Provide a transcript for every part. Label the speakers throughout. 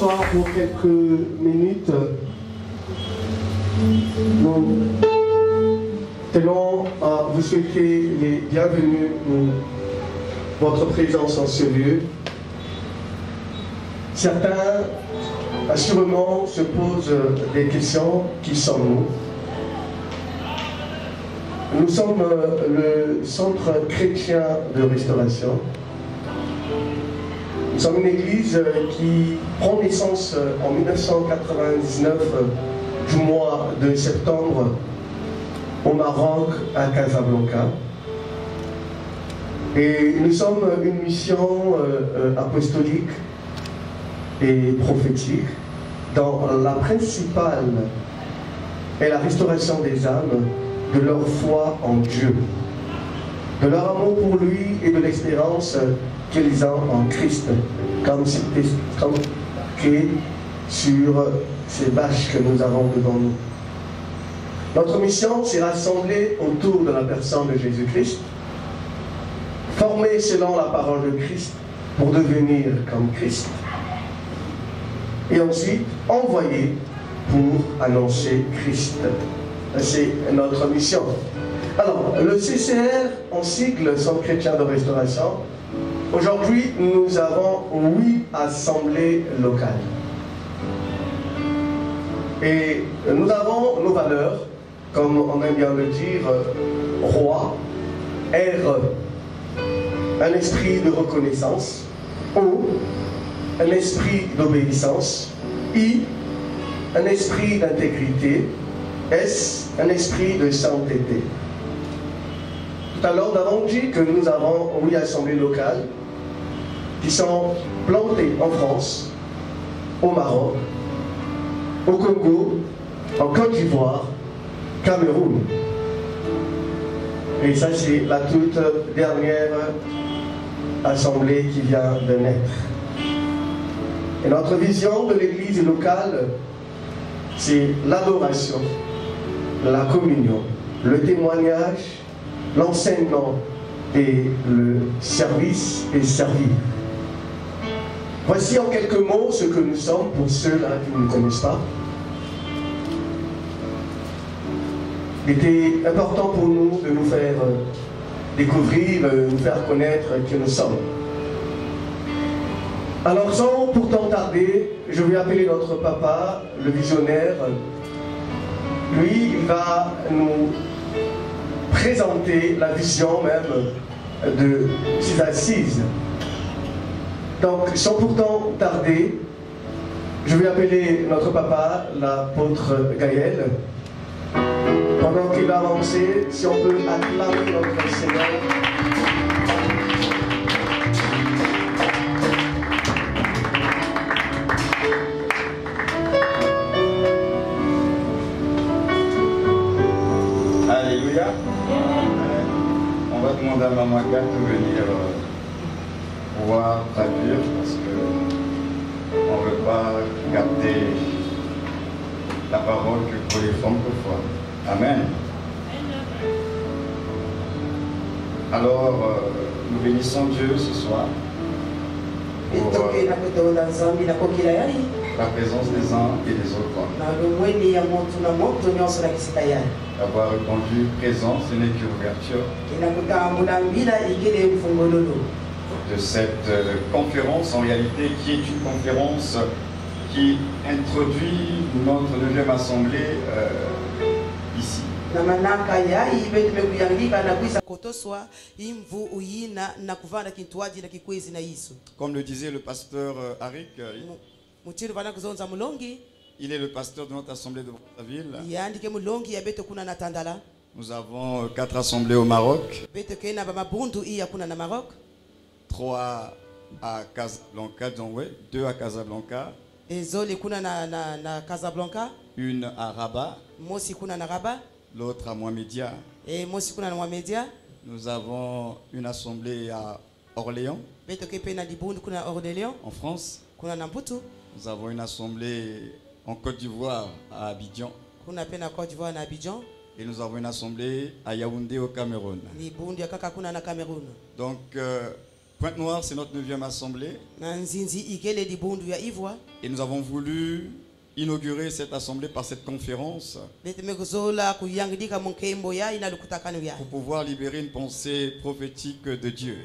Speaker 1: s'asseoir pour quelques minutes. Nous tenons à vous souhaiter les bienvenus pour votre présence en ce lieu. Certains, assurément, se posent des questions. Qui sommes-nous? Nous sommes le Centre chrétien de restauration. Nous sommes une église qui prend naissance en 1999, du mois de septembre, au Maroc, à Casablanca. Et nous sommes une mission apostolique et prophétique dans la principale est la restauration des âmes, de leur foi en Dieu, de leur amour pour lui et de l'espérance qu'ils ont en Christ, comme c'est écrit sur ces bâches que nous avons devant nous. Notre mission, c'est rassembler autour de la personne de Jésus-Christ, former selon la parole de Christ pour devenir comme Christ, et ensuite envoyer pour annoncer Christ. C'est notre mission. Alors, le CCR, en sigle, Centre chrétien de restauration, aujourd'hui, nous avons 8 assemblées locales. Et nous avons nos valeurs, comme on aime bien le dire, roi, R, un esprit de reconnaissance, O, un esprit d'obéissance, I, un esprit d'intégrité, S, un esprit de sainteté. Tout à l'heure, nous avons dit que nous avons 8 assemblées locales qui sont plantées en France, au Maroc, au Congo, en Côte d'Ivoire, Cameroun. Et ça, c'est la toute dernière assemblée qui vient de naître. Et notre vision de l'église locale, c'est l'adoration, la communion, le témoignage, l'enseignement et le service et servir. Voici en quelques mots ce que nous sommes pour ceux-là qui ne nous connaissent pas. Il était important pour nous de nous faire découvrir, nous faire connaître qui nous sommes. Alors sans pourtant tarder, je vais appeler notre papa, le visionnaire. Lui, il va nous présenter la vision même de ces assises. Donc, sans pourtant tarder, je vais appeler notre papa, l'apôtre Gaël. Pendant qu'il va avancer, si on peut acclamer notre Seigneur.
Speaker 2: Alléluia. On va demander à Maman Gat de venir pouvoir traduire parce qu'on ne veut pas garder la parole que pour les francophones. Amen. Alors, nous bénissons Dieu ce soir pour la présence des uns et des autres. Avoir répondu présent, ce n'est qu'ouverture de cette conférence, en réalité, qui est une conférence qui introduit notre 9e assemblée ici. Comme le disait le pasteur Arik, il est le pasteur de notre assemblée de Brazzaville. Nous avons 4 assemblées au Maroc, 3 à Casablanca, 2 à Casablanca, une à Rabat, l'autre à Mohamedia. Nous avons une assemblée à Orléans, en France. Nous avons une assemblée en Côte d'Ivoire, à Abidjan. Et nous avons une assemblée à Yaoundé, au Cameroun. Donc, Pointe-Noire, c'est notre 9e assemblée.
Speaker 3: na nzinzi ikele di bundu ya Ivoire.
Speaker 2: Et nous avons voulu inaugurer cette assemblée par cette conférence
Speaker 3: Beteme kuzola kuyangidika munkembo ya ina lukutakano ya.
Speaker 2: pour pouvoir libérer une pensée prophétique de Dieu.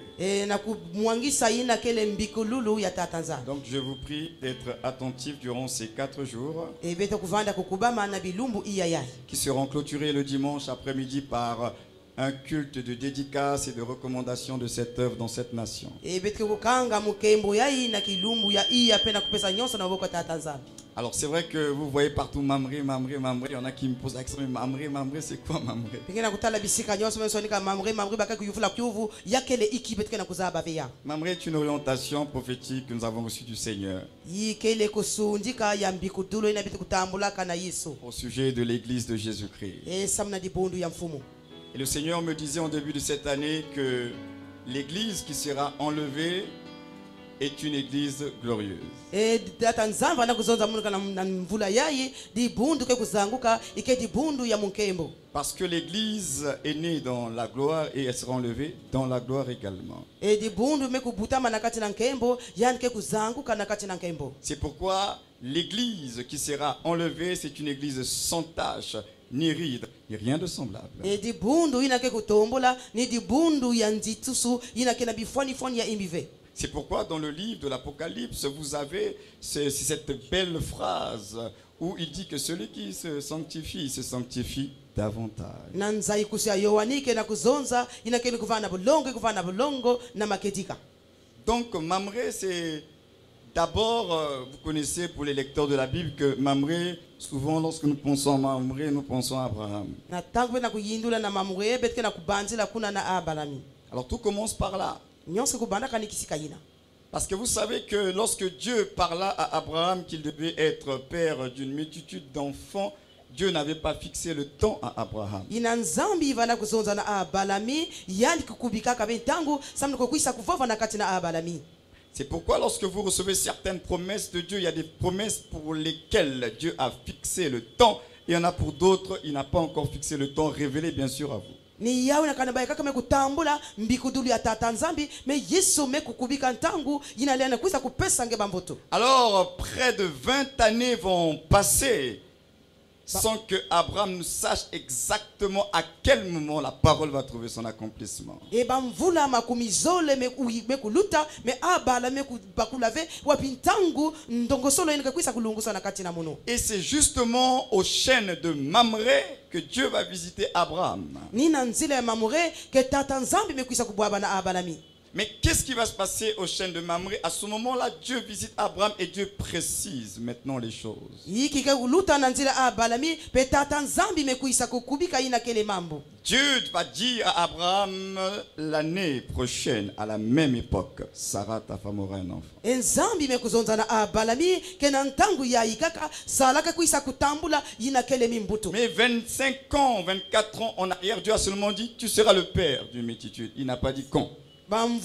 Speaker 3: Na kumwangisa ina kele mbikululu ya tatanza.
Speaker 2: Donc je vous prie d'être attentifs durant ces 4 jours
Speaker 3: Bete kuvanda kukubama na bilumbu iya ya.
Speaker 2: qui seront clôturés le dimanche après-midi par un culte de dédicace et de recommandation de cette œuvre dans cette nation.
Speaker 3: Bete kukanga mukembo ya ina kilumbu ya iya pena kupesa nyonso na boko tatanza.
Speaker 2: Alors c'est vrai que vous voyez partout Mamré, Mamré, Mamré. Il y en a qui me posent la question, mais Mamré, Mamré, c'est quoi Mamré? Mamré est une orientation prophétique que nous avons reçue du Seigneur au sujet de l'église de Jésus-Christ. Et le Seigneur me disait en début de cette année que l'église qui sera enlevée est une église glorieuse. Parce que l'église est née dans la gloire et elle sera enlevée dans la gloire également. C'est pourquoi l'église qui sera enlevée, c'est une église sans tache, ni ride, ni rien de semblable. C'est pourquoi dans le livre de l'Apocalypse, vous avez cette belle phrase où il dit que celui qui se sanctifie davantage. Donc Mamré, c'est d'abord, vous connaissez pour les lecteurs de la Bible que Mamré, souvent lorsque nous pensons à Mamré, nous pensons à Abraham. Alors tout commence par là. Parce que vous savez que lorsque Dieu parla à Abraham qu'il devait être père d'une multitude d'enfants, Dieu n'avait pas fixé le temps à Abraham. C'est pourquoi lorsque vous recevez certaines promesses de Dieu, il y a des promesses pour lesquelles Dieu a fixé le temps. Et il y en a pour d'autres, il n'a pas encore fixé le temps révélé bien sûr à vous. Alors près de 20 années vont passer sans que Abraham ne sache exactement à quel moment la parole va trouver son accomplissement. Et c'est justement aux chaînes de Mamré que Dieu va visiter Abraham. Mais qu'est-ce qui va se passer aux chaînes de Mamré? À ce moment-là, Dieu visite Abraham et Dieu précise maintenant les choses. Dieu va dire à Abraham, l'année prochaine, à la même époque, Sarah, ta femme, aura un enfant. Mais 25 ans, 24 ans en arrière, Dieu a seulement dit, tu seras le père d'une multitude. Il n'a pas dit quand. Donc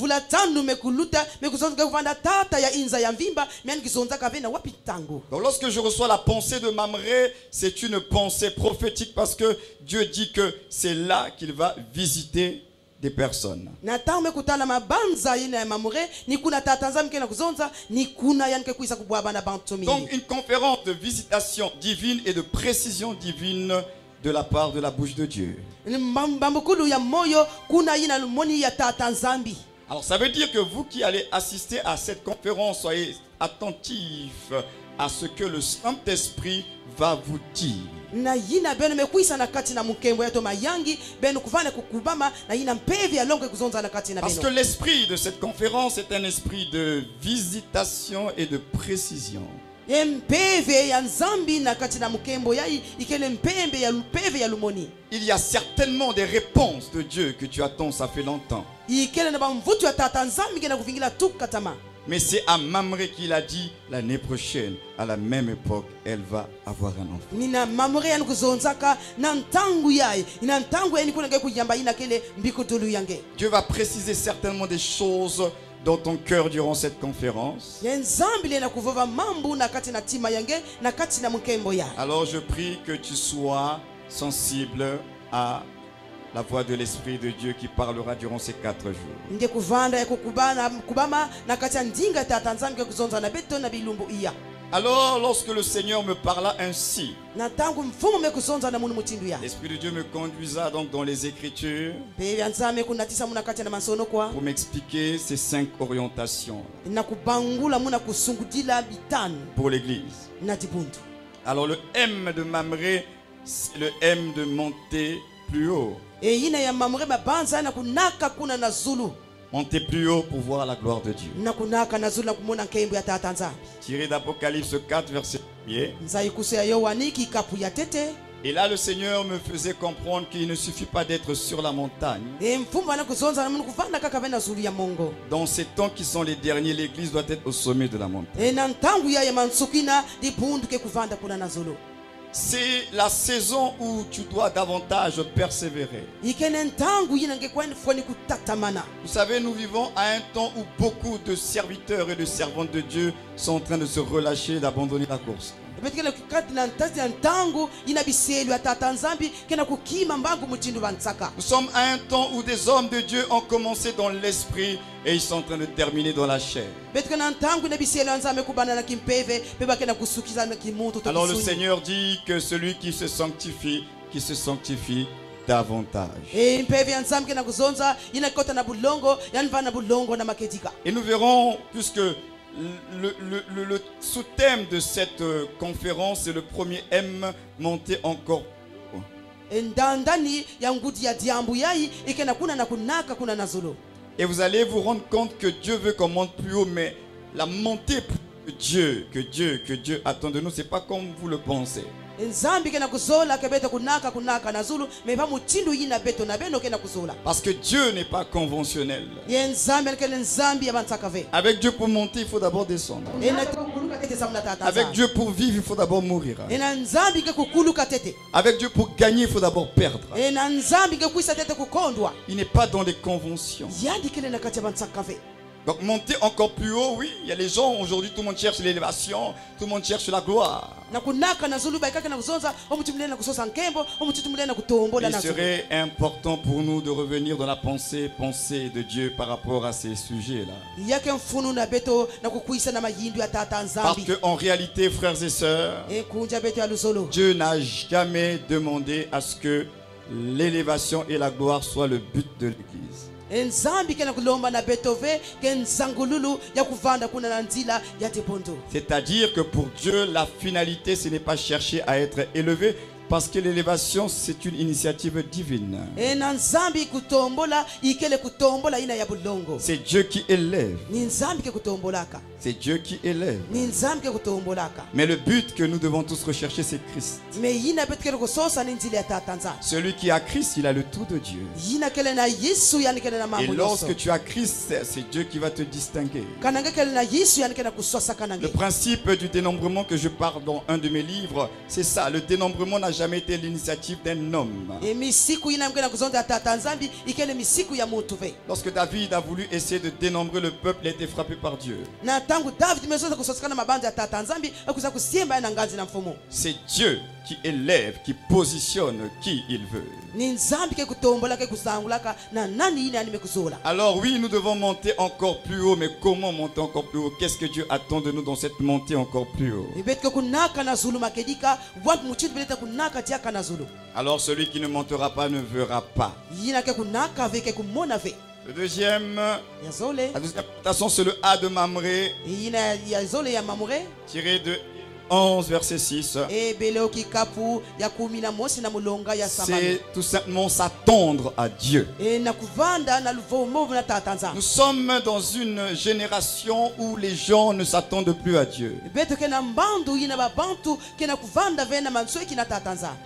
Speaker 2: lorsque je reçois la pensée de Mamré, c'est une pensée prophétique parce que Dieu dit que c'est là qu'il va visiter des personnes. Donc une conférence de visitation divine et de précision divine de la part de la bouche de Dieu. Alors ça veut dire que vous qui allez assister à cette conférence, soyez attentifs à ce que le Saint-Esprit va vous dire. Parce que l'esprit de cette conférence est un esprit de visitation et de précision. Il y a certainement des réponses de Dieu que tu attends, ça fait longtemps. Mais c'est à Mamré qu'il a dit, l'année prochaine, à la même époque, elle va avoir un enfant. Dieu va préciser certainement des choses dans ton cœur durant cette conférence. Alors je prie que tu sois sensible à la voix de l'Esprit de Dieu qui parlera durant ces 4 jours.
Speaker 3: nge kuvanda kubama na kati ya ndinga tata nzambi ke kuzonza na beto na bilumbu iya.
Speaker 2: Alors, lorsque le Seigneur me parla ainsi,
Speaker 3: Na tangu mfumo me kuzonza na munu mutindu ya.
Speaker 2: l'Esprit de Dieu me conduisa donc dans les Écritures
Speaker 3: Pe ya nzame kunatisa muna kati na masono kwa.
Speaker 2: pour m'expliquer ces 5 orientations
Speaker 3: Na kubangula muna kusungudila bitano
Speaker 2: pour l'Église.
Speaker 3: na tibundu.
Speaker 2: Alors, le M de Mamré, c'est le M de monter plus haut.
Speaker 3: E ina ya mamure mabanza na kunaka kuna na zulu.
Speaker 2: Monter plus haut pour voir la gloire de Dieu.
Speaker 3: Na kunaka na zulu na kumona nkembo ya tata nzambi.
Speaker 2: Tiré d'Apocalypse 4, verset 1er.
Speaker 3: Nzai kuse ya Yohani kikapu ya tete.
Speaker 2: Et là, le Seigneur me faisait comprendre qu'il ne suffit pas d'être sur la montagne.
Speaker 3: E mfumba na kuzonza na munu kuvanda kaka vena zulu ya mongo.
Speaker 2: Dans ces temps qui sont les derniers, l'Église doit être au sommet de la montagne.
Speaker 3: E na ntangu ya mansukina di bundu ke kuvanda kuna na zulu.
Speaker 2: C'est la saison où tu dois davantage persévérer.
Speaker 3: Ikene ntangu yina ngekweni foni kutatamana.
Speaker 2: Vous savez, nous vivons à un temps où beaucoup de serviteurs et de servantes de Dieu sont en train de se relâcher, d'abandonner la course.
Speaker 3: Betikele kukati na ntazi ya ntangu ina biselu ya tata nzambi kena kukima mbangu mutindu bansaka.
Speaker 2: Nous sommes à un temps où des hommes de Dieu ont commencé dans l'esprit et ils sont en train de terminer dans la chair.
Speaker 3: Betikele na ntangu ina biselu ya nzambe kubana na kimpeve peba kena kusukiza na kimuntu to.
Speaker 2: Alors le Seigneur dit que celui qui se sanctifie davantage.
Speaker 3: E impeve ya nzambe kena kuzonza ina kota na bulongo yanva na bulongo na maketika.
Speaker 2: Et nous verrons, puisque le sous-thème de cette conférence est le premier M, monter encore.
Speaker 3: Ndandani ya ngudi ya diambu yai ikena kuna na kunaka kuna na zulu.
Speaker 2: Et vous allez vous rendre compte que Dieu veut qu'on monte plus haut, mais la montée que Dieu attend de nous, c'est pas comme vous le pensez.
Speaker 3: Nzambi kena kuzola kebeta kunaka na zulu meba mutindu yina beto na beno kena kuzola.
Speaker 2: Parce que Dieu n'est pas conventionnel.
Speaker 3: Ye nzambi kele nzambi ya bansaka ve.
Speaker 2: Avec Dieu pour monter, il faut d'abord descendre. Avec Dieu pour vivre, il faut d'abord mourir.
Speaker 3: Ena nzambi ke kukuluka tete.
Speaker 2: Avec Dieu pour gagner, il faut d'abord perdre.
Speaker 3: Ena nzambi ke kuisa tete kukondwa.
Speaker 2: Il n'est pas dans les conventions.
Speaker 3: Yandi kele na kati ya bansaka ve.
Speaker 2: Donc monter encore plus haut, oui, il y a les gens, aujourd'hui tout le monde cherche l'élévation, tout le monde cherche la gloire. Il serait important pour nous de revenir dans la pensée de Dieu par rapport à ces sujets-là. Parce qu'en réalité, frères et sœurs, Dieu n'a jamais demandé à ce que l'élévation et la gloire soient le but de l'Église. C'est-à-dire que pour Dieu, la finalité, ce n'est pas chercher à être élevé, parce que l'élévation, c'est une initiative divine. C'est Dieu qui élève. C'est Dieu qui élève. Mais le but que nous devons tous rechercher, c'est Christ. Celui qui a Christ, il a le tout de Dieu. Et lorsque tu as Christ, c'est Dieu qui va te distinguer. Le principe du dénombrement que je parle dans un de mes livres, c'est ça. Le dénombrement n'a jamais été l'initiative d'un homme. Lorsque David a voulu essayer de dénombrer le peuple, il a été frappé par Dieu. C'est Dieu qui élève, qui positionne qui il veut. Alors oui, nous devons monter encore plus haut, mais comment monter encore plus haut? Qu'est-ce que Dieu attend de nous dans cette montée encore plus haut? Alors celui qui ne montera pas ne verra pas. Le deuxième, la deuxième interprétation, c'est le A de Mamré, tiré de 11, verset 6. C'est tout simplement s'attendre à Dieu. Nous sommes dans une génération où les gens ne s'attendent plus à Dieu.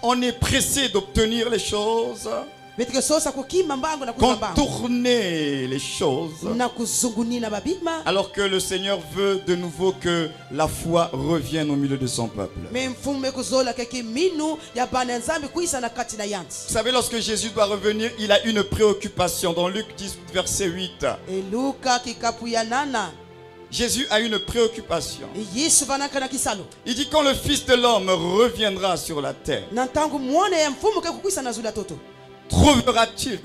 Speaker 2: On est pressé d'obtenir les choses, contourner les choses, alors que le Seigneur veut de nouveau que la foi revienne au milieu de son peuple. Vous savez, lorsque Jésus doit revenir, il a une préoccupation. Dans Luc 10, verset 8. Jésus a une préoccupation. Il dit quand le Fils de l'homme reviendra sur la terre, trouvera-t-il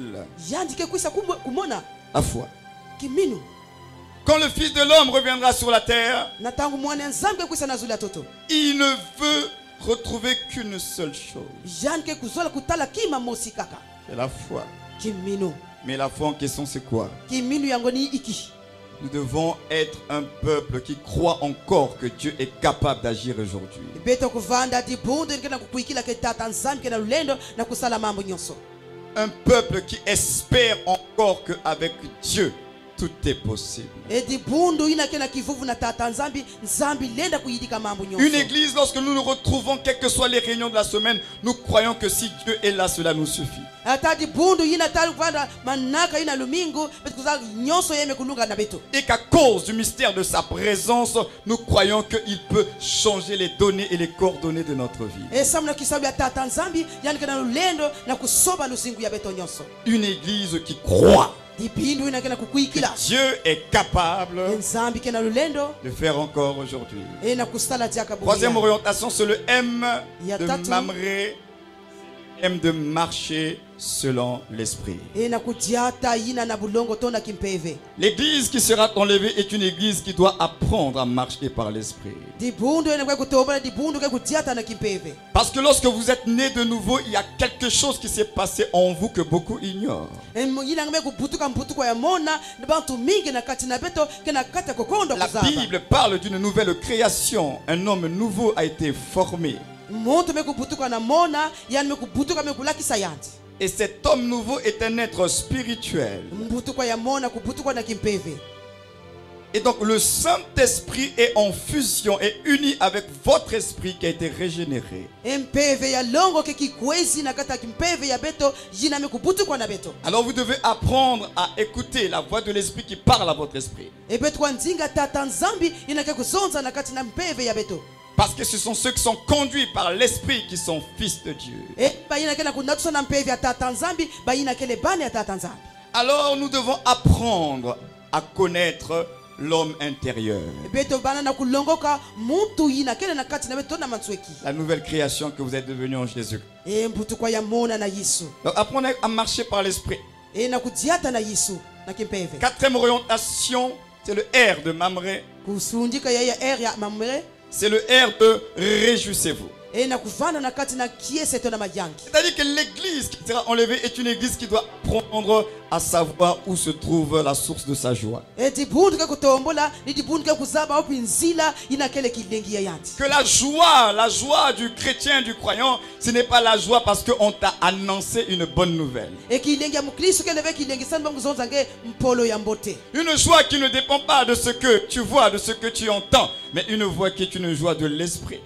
Speaker 3: yandike kwisa kumona
Speaker 2: la foi?
Speaker 3: kiminu
Speaker 2: Quand le Fils de l'homme reviendra sur la terre,
Speaker 3: na tangu mwana nzambe kwisa nazula toto
Speaker 2: il ne veut retrouver qu'une seule chose.
Speaker 3: yandike kuzola kutala kima mosi kaka
Speaker 2: C'est la foi.
Speaker 3: kiminu
Speaker 2: Mais la foi en question, c'est quoi?
Speaker 3: kiminu yango ni iki.
Speaker 2: Nous devons être un peuple qui croit encore que Dieu est capable d'agir aujourd'hui.
Speaker 3: beto kuvanda dibundu ngena kukuikila ke tata nzambe na lulendo na kusala mambo nyonso.
Speaker 2: Un peuple qui espère encore qu'avec Dieu, tout est possible.
Speaker 3: edibundu ina kena kivuvu na tata nzambi nzambi lenda kuyidika mambo nyonso.
Speaker 2: Une église, lorsque nous nous retrouvons, quelles que soient les réunions de la semaine, nous croyons que si Dieu est là, cela nous suffit.
Speaker 3: ata dibundu ina tali kuvanda manaka ina lumingu betu kuzala nyonso yeme kulunga na beto.
Speaker 2: Et qu'à cause du mystère de sa présence, nous croyons qu'il peut changer les données et les coordonnées de notre vie.
Speaker 3: esamuna kisabu ya tata nzambi yani kena lulendo na kusoba lusingu ya beto nyonso.
Speaker 2: Une église qui croit
Speaker 3: dibindu ina kena
Speaker 2: que
Speaker 3: kukuikila
Speaker 2: Dieu est capable
Speaker 3: nzambi kena lulendo
Speaker 2: de faire encore aujourd'hui.
Speaker 3: na kusala diaka
Speaker 2: Troisième orientation, c'est le M
Speaker 3: Ya
Speaker 2: de
Speaker 3: tatu.
Speaker 2: Mamré, M de marcher selon l'esprit.
Speaker 3: na kudiata ina na bulongo tona kimpeve.
Speaker 2: L'église qui sera enlevée est une église qui doit apprendre à marcher par l'esprit.
Speaker 3: dibundu ina kwa kutobola dibundu kwa kudiata na kimpeve.
Speaker 2: Parce que lorsque vous êtes né de nouveau, il y a quelque chose qui s'est passé en vous que beaucoup ignorent.
Speaker 3: ina ngame kubutuka mbutuko ya mona na bantu mingi na kati na beto kena kata kokondo
Speaker 2: La
Speaker 3: kuzaba.
Speaker 2: Bible parle d'une nouvelle création. Un homme nouveau a été formé.
Speaker 3: Muntu mekubutuka na mona yani mekubutuka mekulakisa yanti.
Speaker 2: Et cet homme nouveau est un être spirituel.
Speaker 3: Mbutuko ya mona kubutuka na kimpeve.
Speaker 2: Et donc le Saint-Esprit est en fusion et uni avec votre esprit qui a été régénéré.
Speaker 3: Mpeve ya longo ke kikwezi na kata kimpeve ya beto jina mekubutuka na beto.
Speaker 2: Alors vous devez apprendre à écouter la voix de l'esprit qui parle à votre esprit.
Speaker 3: Beto kwa nzinga tata nzambi ina ke kuzonza na kati na mpeve ya beto.
Speaker 2: Parce que ce sont ceux qui sont conduits par l'esprit qui sont fils de Dieu.
Speaker 3: Bayina kena kunatusa na mpeve ya tata nzambi bayina kele bane ya tata nzambi.
Speaker 2: Alors nous devons apprendre à connaître l'homme intérieur.
Speaker 3: Beto bana na kulongoka muntu ina kele na kati na beto na matsweki.
Speaker 2: La nouvelle création que vous êtes devenu en Jésus.
Speaker 3: Mbutuko ya mona na Yesu.
Speaker 2: Donc apprenez à marcher par l'esprit.
Speaker 3: Na kudiata na Yesu na kimpeve.
Speaker 2: Quatrième orientation, c'est le R de Mamré.
Speaker 3: Kusundika ya R ya mamre.
Speaker 2: C'est le R de réjouissez-vous.
Speaker 3: Na kuvana na kati na kiese to na majangi.
Speaker 2: C'est-à-dire que l'église qui sera enlevée est une église qui doit apprendre à savoir où se trouve la source de sa joie.
Speaker 3: Dibundu ke kutombola ni dibundu ke kuzaba opi nzila ina kele kilengi ya yanti.
Speaker 2: Que la joie du chrétien, du croyant, ce n'est pas la joie parce qu'on t'a annoncé une bonne nouvelle.
Speaker 3: Kilengi ya mukristo ke leve kilengi sana bangu zonzange mpolo ya mbote.
Speaker 2: Une joie qui ne dépend pas de ce que tu vois, de ce que tu entends, mais une joie qui est une joie de l'esprit.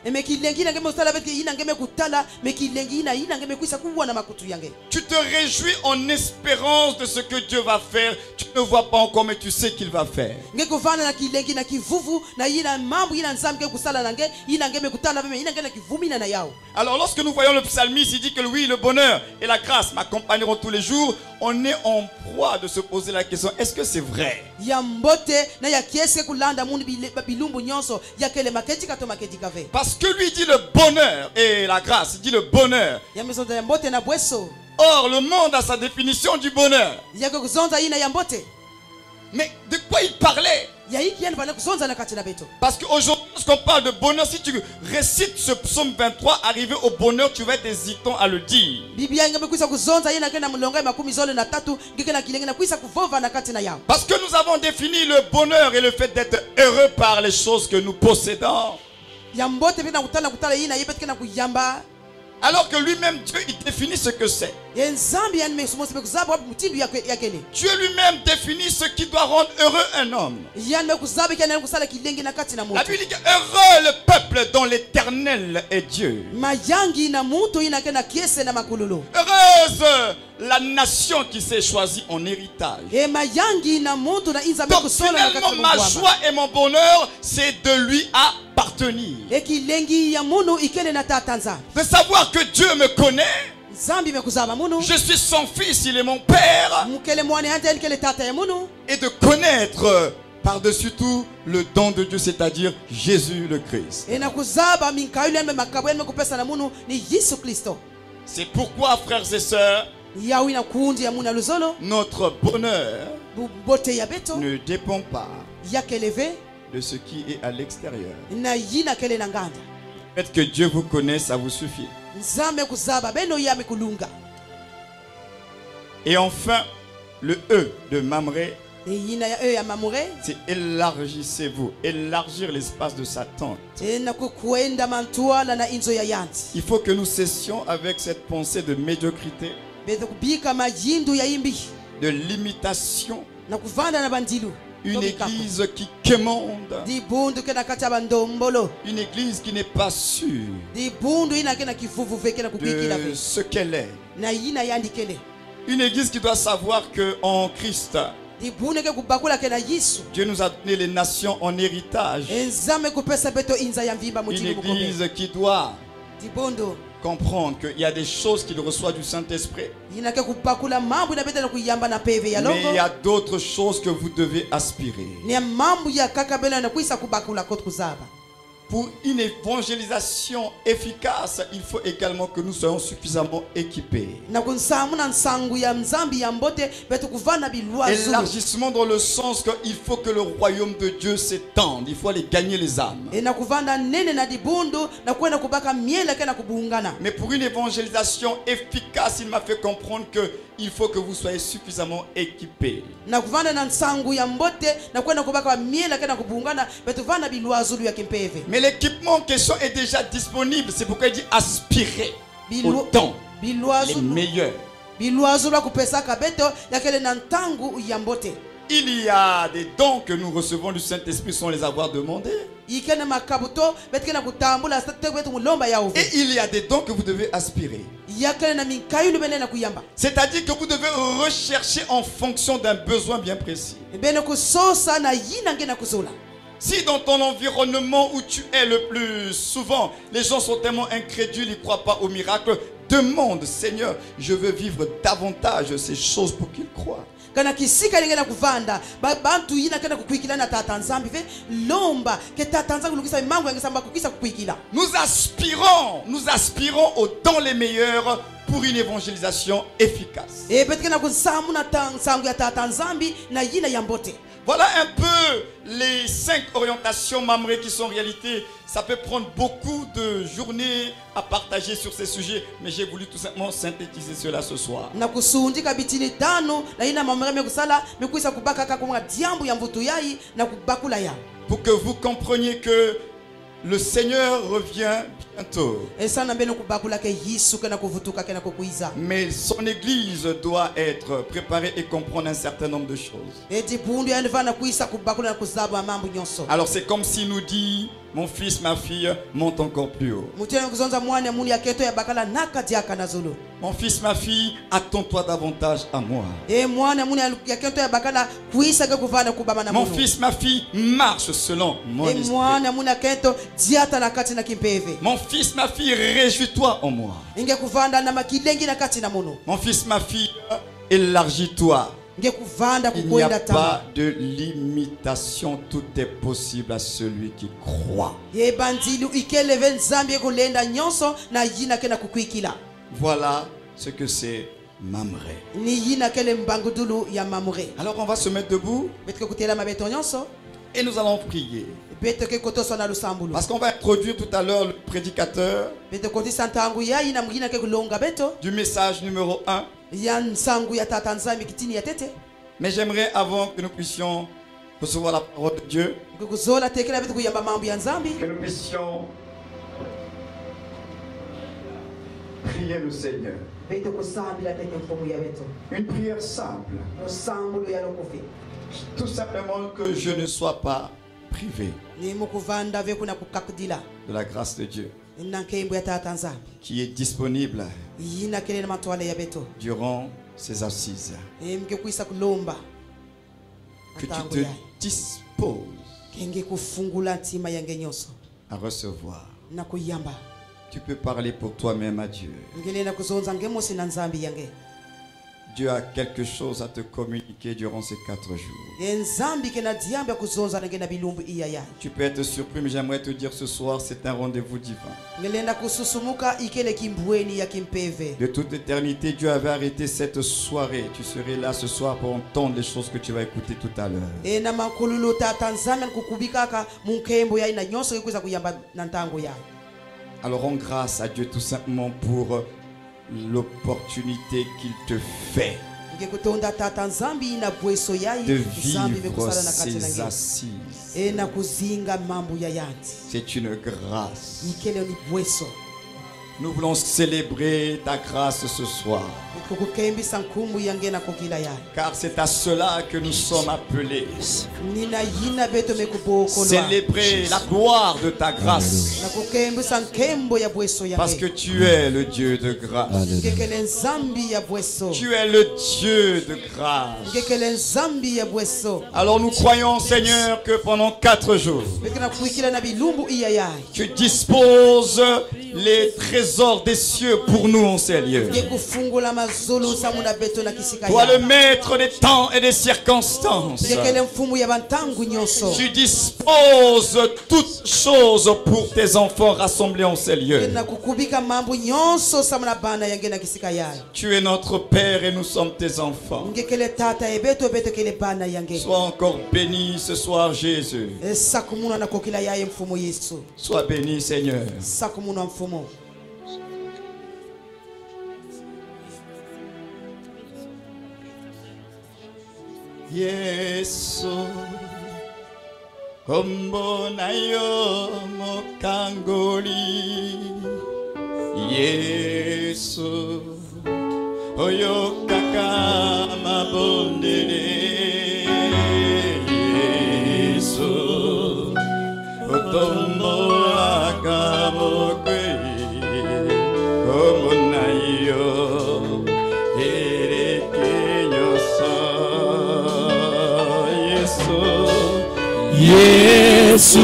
Speaker 3: Kilengi ina ngeme usala beti ina ngeme kutala me kilengi ina ngeme kuisa kuwa na makutu yange.
Speaker 2: Tu te réjouis en espérance de ce que Dieu va faire. Tu ne vois pas encore, mais tu sais qu'il va faire.
Speaker 3: Ngekuvana na kilengi na kivuvu na ina mambo ina nzambe kusala nange ina ngeme kutala meme ina ngeme kivumina na yao.
Speaker 2: Alors lorsque nous voyons le psalmiste, il dit que oui, le bonheur et la grâce m'accompagneront tous les jours. On est en proie de se poser la question, est-ce que c'est vrai?
Speaker 3: Ya mbote na ya kiese kulanda mundu bilumbu nyonso ya kele maketi kato maketi kave.
Speaker 2: Parce que lui dit le bonheur et la grâce, il dit le bonheur.
Speaker 3: Ya mezonza ya mbote na bweso.
Speaker 2: Or, le monde a sa définition du bonheur.
Speaker 3: Ya kuzonza ina ya mbote.
Speaker 2: Mais de quoi il parlait?
Speaker 3: Ya hiki yani bana kuzonza na kati na beto.
Speaker 2: Parce qu'aujourd'hui, lorsqu'on parle de bonheur, si tu récites ce psaume 23, arrivé au bonheur, tu vas être hésitant à le dire.
Speaker 3: Biblia ingame kuisa kuzonza ina kena mulonga makumi zole na tatu ngike na kilenge na kuisa kuvova na kati na yao.
Speaker 2: Parce que nous avons défini le bonheur et le fait d'être heureux par les choses que nous possédons.
Speaker 3: Ya mbote bina kutala ina yebet kena kuyamba.
Speaker 2: Alors que lui-même, Dieu, il définit ce que c'est. Dieu lui-même définit ce qui doit rendre heureux un homme. La Bible dit que heureux le peuple dont l'Éternel est Dieu. Heureuse la nation qui s'est choisie en héritage. Donc finalement, ma joie et mon bonheur, c'est de lui appartenir. De savoir que Dieu me connaît. Je suis son fils, il est mon père. Et de connaître par-dessus tout le don de Dieu, c'est-à-dire Jésus le Christ. C'est pourquoi, frères et sœurs,
Speaker 3: yawi na kundi ya muna luzolo
Speaker 2: notre bonheur
Speaker 3: bote ya beto
Speaker 2: ne dépend pas
Speaker 3: yakeleve
Speaker 2: de ce qui est à l'extérieur.
Speaker 3: na yina kele na nganda.
Speaker 2: Le fait que Dieu vous connaisse, ça vous suffit.
Speaker 3: Nzambe kuzaba beno yame kulunga.
Speaker 2: Et enfin, le E de Mamré,
Speaker 3: Yina ya ya mamure
Speaker 2: c'est élargissez-vous, élargir l'espace de sa tente.
Speaker 3: na kukwenda mantuala na inzo ya yanti.
Speaker 2: Il faut que nous cessions avec cette pensée de médiocrité,
Speaker 3: Beto kubika majindu ya imbi
Speaker 2: de limitation.
Speaker 3: na kuvanda na bandilu.
Speaker 2: Une église qui quémande,
Speaker 3: Di bundu kena kati ya bandombolo.
Speaker 2: une église qui n'est pas sûre
Speaker 3: Di bundu ina kena kivuvu veke na kubikila
Speaker 2: de
Speaker 3: ve.
Speaker 2: ce qu'elle est.
Speaker 3: Na yina yandikele.
Speaker 2: Une église qui doit savoir qu'en Christ,
Speaker 3: Di bundu ke kubakula kena Yesu.
Speaker 2: Dieu nous a donné les nations en héritage.
Speaker 3: Nzambe kupesa beto inza ya mvimba
Speaker 2: Une
Speaker 3: mutili mukobe.
Speaker 2: église qui doit
Speaker 3: Di bundu
Speaker 2: comprendre qu'il y a des choses qu'il reçoit du Saint-Esprit,
Speaker 3: ina ke kubakula mambo na beta na kuyamba na peve ya
Speaker 2: mais il
Speaker 3: longo.
Speaker 2: y a d'autres choses que vous devez aspirer.
Speaker 3: Ni mambo ya kakabela na kuisa kubakula kote kuzaba.
Speaker 2: Pour une évangélisation efficace, il faut également que nous soyons suffisamment équipés.
Speaker 3: Na kunsamu na nsangu ya mzambi ya mbote betu kuvana bilwa zulu.
Speaker 2: Élargissement dans le sens qu'il faut que le royaume de Dieu s'étende. Il faut aller gagner les âmes.
Speaker 3: Na kuvanda nene na dibundu na kwenda kubaka miela kena kubungana.
Speaker 2: Mais pour une évangélisation efficace, il m'a fait comprendre qu'il faut que vous soyez suffisamment équipés.
Speaker 3: Na kuvanda na nsangu ya mbote na kwenda kubaka miela kena kubungana betu vana bilwa zulu ya kimpeve.
Speaker 2: Mais l'équipement en question est déjà disponible. C'est pourquoi il dit aspirer au temps
Speaker 3: bilwa
Speaker 2: les
Speaker 3: zulu.
Speaker 2: meilleurs.
Speaker 3: Bilwa zulu ya kupesa kabeto ya kele na ntangu ya mbote.
Speaker 2: Il y a des dons que nous recevons du Saint-Esprit sans les avoir demandés.
Speaker 3: Ikene makabuto betu kena kutambula sate betu mulomba ya uve.
Speaker 2: Et il y a des dons que vous devez aspirer.
Speaker 3: Ya kele na minkayu bene na kuyamba.
Speaker 2: C'est-à-dire que vous devez rechercher en fonction d'un besoin bien précis.
Speaker 3: Bene kusosa na yina ngena kuzula.
Speaker 2: Si dans ton environnement où tu es le plus souvent, les gens sont tellement incrédules, ils ne croient pas au miracle, demande, Seigneur, je veux vivre davantage ces choses pour qu'ils croient.
Speaker 3: Kana kisika lingena kuvanda bantu yina kana kukwikila na tata nzambi ve lomba ke tata nzambi lukisa mangu yangesamba kukisa kukwikila.
Speaker 2: Nous aspirons aux dons les meilleurs pour une évangélisation efficace.
Speaker 3: E betkena kunsamu na sangu ya tata nzambi na yina ya mbote.
Speaker 2: Voilà un peu les 5 orientations Mamré qui sont en réalité. Ça peut prendre beaucoup de journées à partager sur ces sujets, mais j'ai voulu tout simplement synthétiser cela ce soir.
Speaker 3: Na kusundika bitini tano na yina mamre me kusala me kuisa kubaka kakumwa diambu ya mvutu yai na kubakula ya.
Speaker 2: Pour que vous compreniez que le Seigneur revient bientôt. Mais son église doit être préparée et comprendre un certain nombre de choses. Alors c'est comme s'il nous dit, mon fils, ma fille, monte encore plus haut. Mon fils, ma fille, attends-toi davantage à moi. Mon fils, ma fille, marche selon mon esprit. Mon fils, ma fille, réjouis-toi en moi. Mon fils, ma fille, élargis-toi. Il n'y a pas de limitation, tout est possible à celui qui croit. Voilà ce que c'est Mamré. Alors on va se mettre debout et nous allons prier. Parce qu'on va introduire tout à l'heure le prédicateur du message numéro 1. Mais j'aimerais avant que nous puissions recevoir la parole de Dieu, que nous puissions prier le Seigneur. Une prière simple. Tout simplement que je ne sois pas privé de la grâce de Dieu qui est disponible durant ces assises. Que tu te disposes à recevoir. Dieu a quelque chose à te communiquer durant ces 4 jours.
Speaker 3: enzambi kena diamba kuzonza nangena bilumbu iya ya
Speaker 2: Tu peux être surpris, mais j'aimerais te dire ce soir, c'est un rendez-vous divin.
Speaker 3: ngelenda kususumuka ikele kimbweni ya kimpeve
Speaker 2: De toute éternité, Dieu avait arrêté cette soirée. Tu serais là ce soir pour entendre les choses que tu vas écouter tout à l'heure.
Speaker 3: na makululo tata nzambi kukubikaka munkembo ya ina nyonso ikuza kuyamba na ntango ya
Speaker 2: Alors rends grâce à Dieu tout simplement pour l'opportunité qu'il te fait
Speaker 3: ngekutonda tata nzambi ina bweso yayi
Speaker 2: de
Speaker 3: nzambi
Speaker 2: vivre
Speaker 3: bekusala na kati
Speaker 2: ses
Speaker 3: nange
Speaker 2: assises.
Speaker 3: na kuzinga mambo ya yanti
Speaker 2: C'est une grâce.
Speaker 3: ikele ni bweso
Speaker 2: Nous voulons célébrer ta grâce ce soir.
Speaker 3: kukukembisa nkumbu yange na kokila ya
Speaker 2: Car c'est à cela que nous sommes appelés.
Speaker 3: nina yina beto mekubokolwa
Speaker 2: Célébrer la gloire de ta grâce.
Speaker 3: na kukembisa nkembo ya bweso
Speaker 2: Parce que
Speaker 3: yange
Speaker 2: tu es le Dieu de grâce.
Speaker 3: ngekele nzambi ya bweso
Speaker 2: Tu es le Dieu de grâce.
Speaker 3: ngekele nzambi ya bweso
Speaker 2: Alors nous croyons, Seigneur, que pendant 4 jours,
Speaker 3: bekena kuikila na bilumbu iya ya
Speaker 2: tu disposes les trésors des cieux pour nous en ces lieux.
Speaker 3: ngekufungula mazulu samuna beto na kisika
Speaker 2: Toi le
Speaker 3: ya
Speaker 2: maître des temps et des circonstances,
Speaker 3: ngekele mfumu ya bantangu nyonso
Speaker 2: tu disposes toutes choses pour tes enfants rassemblés en ces lieux.
Speaker 3: na kukubika mambo nyonso samuna bana yange na kisika ya
Speaker 2: Tu es notre Père et nous sommes tes enfants.
Speaker 3: ngekele tata ebeto beto kele bana yange
Speaker 2: Sois encore béni ce soir, Jésus.
Speaker 3: sakumuna na kokila ya mfumu Yesu
Speaker 2: Sois béni, Seigneur.
Speaker 3: sakumuna mfumu
Speaker 2: Yesu kombo na yo mokangoli Yesu oyo kaka mabondele Yesu otombolaka mokwe kombo na yo
Speaker 4: Yesu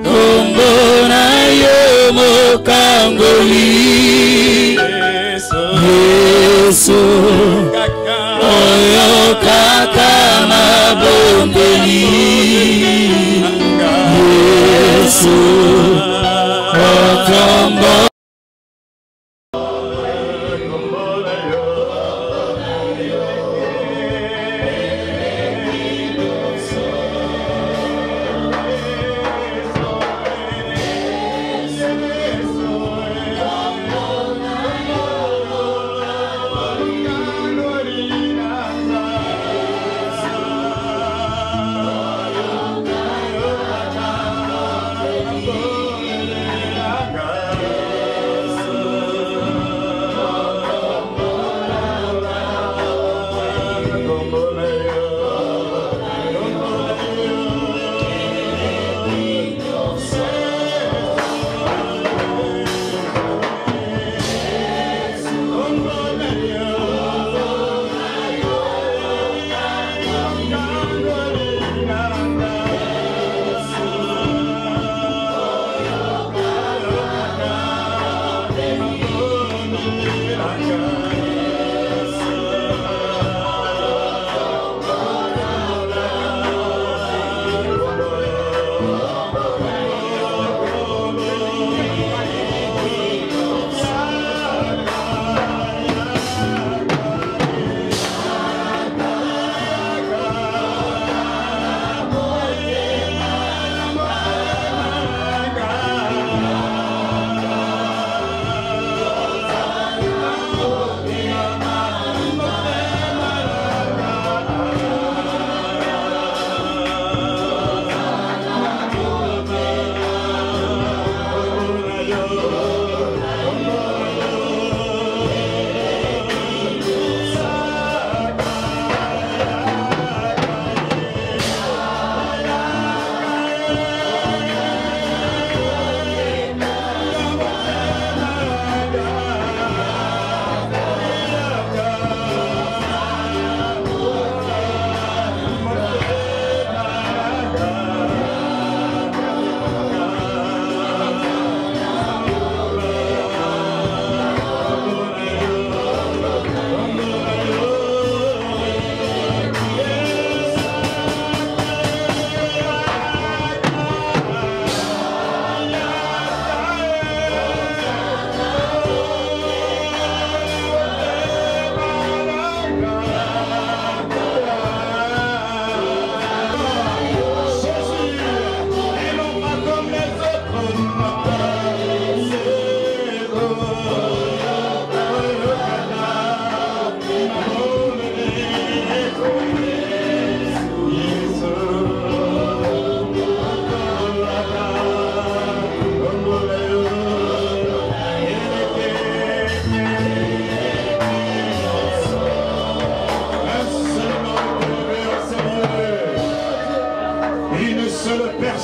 Speaker 4: kombo na yo mokangoli Yesu oyo kaka mabondeli Yesu okombo
Speaker 2: Oh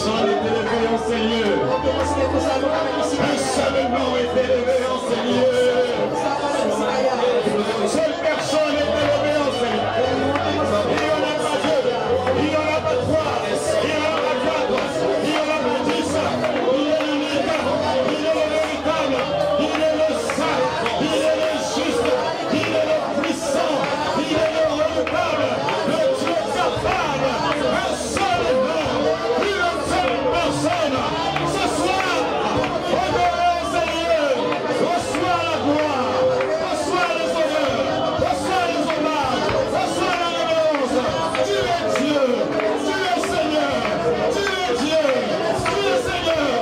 Speaker 2: personne est élevée en ces lieux. Un seul nom est élevé en ces lieux. Une seule personne est élevée en ces lieux. Il n'y en a pas deux, il n'y en a pas trois, il n'y en a pas quatre, il n'y en a pas 10. Il est l'unique, il est le véritable, il est le saint, il est le juste, il est le puissant, il est le redoutable, le Dieu capable. Un seul nom, une seule personne. Ce soir, honorez ces lieux, reçois la gloire, reçois les honneurs, reçois les hommages, reçois la révérence. Tu es Dieu, tu es Seigneur, tu es Dieu, tu es Seigneur.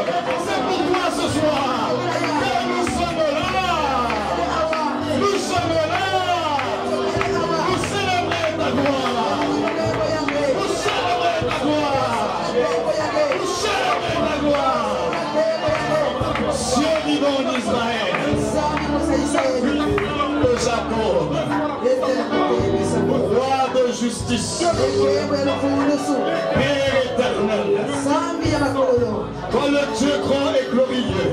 Speaker 2: C'est pourquoi ce soir que nous sommes là. Nous sommes là. Nous célébrer ta gloire. Nous célébrer ta gloire. Nous célébrer ta gloire. Dieu vivant d'Israël, de Jacob, roi de justice, Père éternel, toi le Dieu grand et glorieux,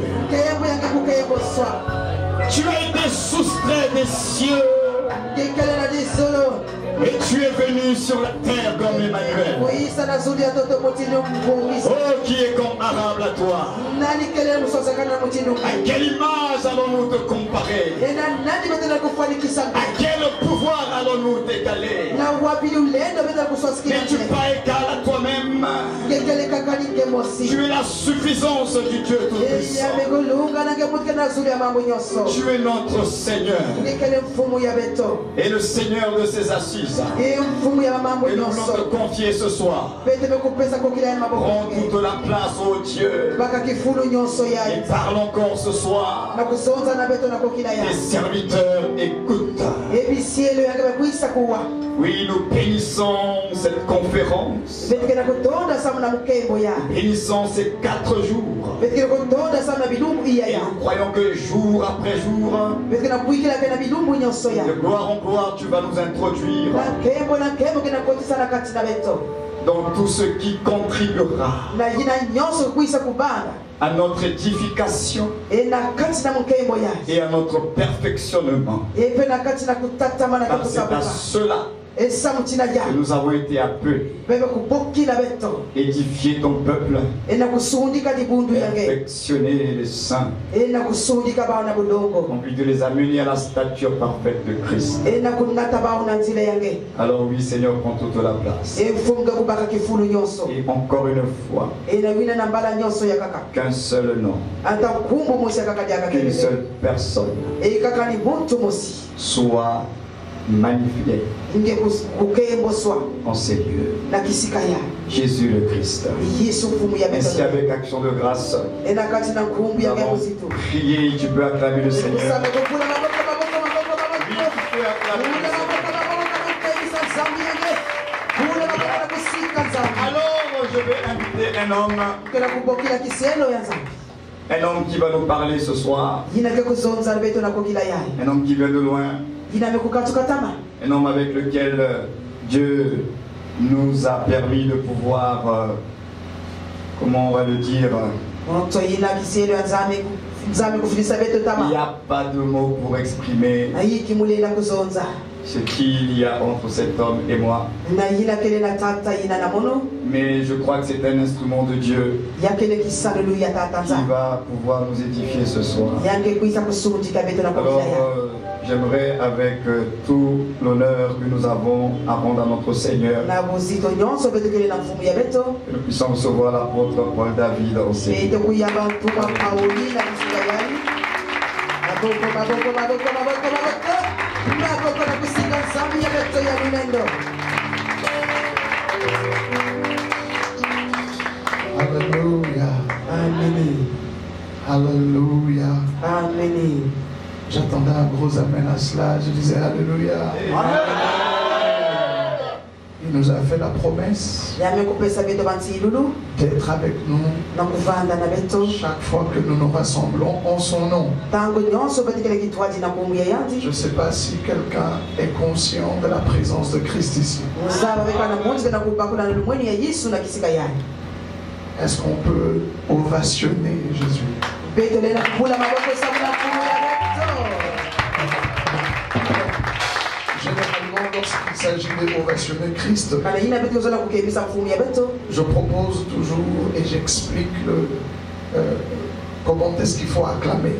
Speaker 2: tu as été soustrait des cieux et tu es venu sur la terre comme Emmanuel. Oh, qui est comparable à toi? À quelle image allons-nous te comparer? À quel pouvoir allons-nous t'égaler? N'es-tu pas égal à toi-même? Tu es la suffisance du Dieu Tout-Puissant. Tu es notre Seigneur et le Seigneur de ses assises. Et nous voulons te confier ce soir. Prends toute la place, oh Dieu. Et parle encore ce soir. Les serviteurs écoutent. Oui, nous bénissons cette conférence. Nous bénissons ces 4 jours. Et nous croyons que jour après jour, de gloire en gloire, tu vas nous introduire dans tout ce qui contribuera à notre édification et à notre perfectionnement. Car c'est à cela que nous avons été appelés. Édifier ton peuple, perfectionner les saints, en vue de les amener à la stature parfaite de Christ. Alors oui, Seigneur, prends toute la place. Et encore une fois, qu'un seul nom, qu'une seule personne soit magnifié en ces lieux. Jésus le Christ. Ainsi, avec action de grâce, nous avons prié. Tu peux acclamer le Seigneur. Oui, tu peux acclamer le Seigneur. Alors, je vais inviter un homme qui va nous parler ce soir. Un homme qui vient de loin. Un homme avec lequel Dieu nous a permis de pouvoir, comment on va le dire, il n'y a pas de mots pour exprimer ce qu'il y a entre cet homme et moi. Mais je crois que c'est un instrument de Dieu qui va pouvoir nous édifier ce soir. Alors, j'aimerais, avec tout l'honneur que nous avons à rendre à notre Seigneur, que nous puissions recevoir l'apôtre Paul David en ces lieux.
Speaker 5: Alléluia. Amen. Alléluia. Amen. J'attendais un gros amen à cela. Je disais Alléluia. Amen. Il nous a fait la promesse d'être avec nous chaque fois que nous nous rassemblons en son nom. Je ne sais pas si quelqu'un est conscient de la présence de Christ ici. Est-ce qu'on peut ovationner Jésus? Généralement, lorsqu'il s'agit d'ovationner Christ, je propose toujours et j'explique comment est-ce qu'il faut acclamer.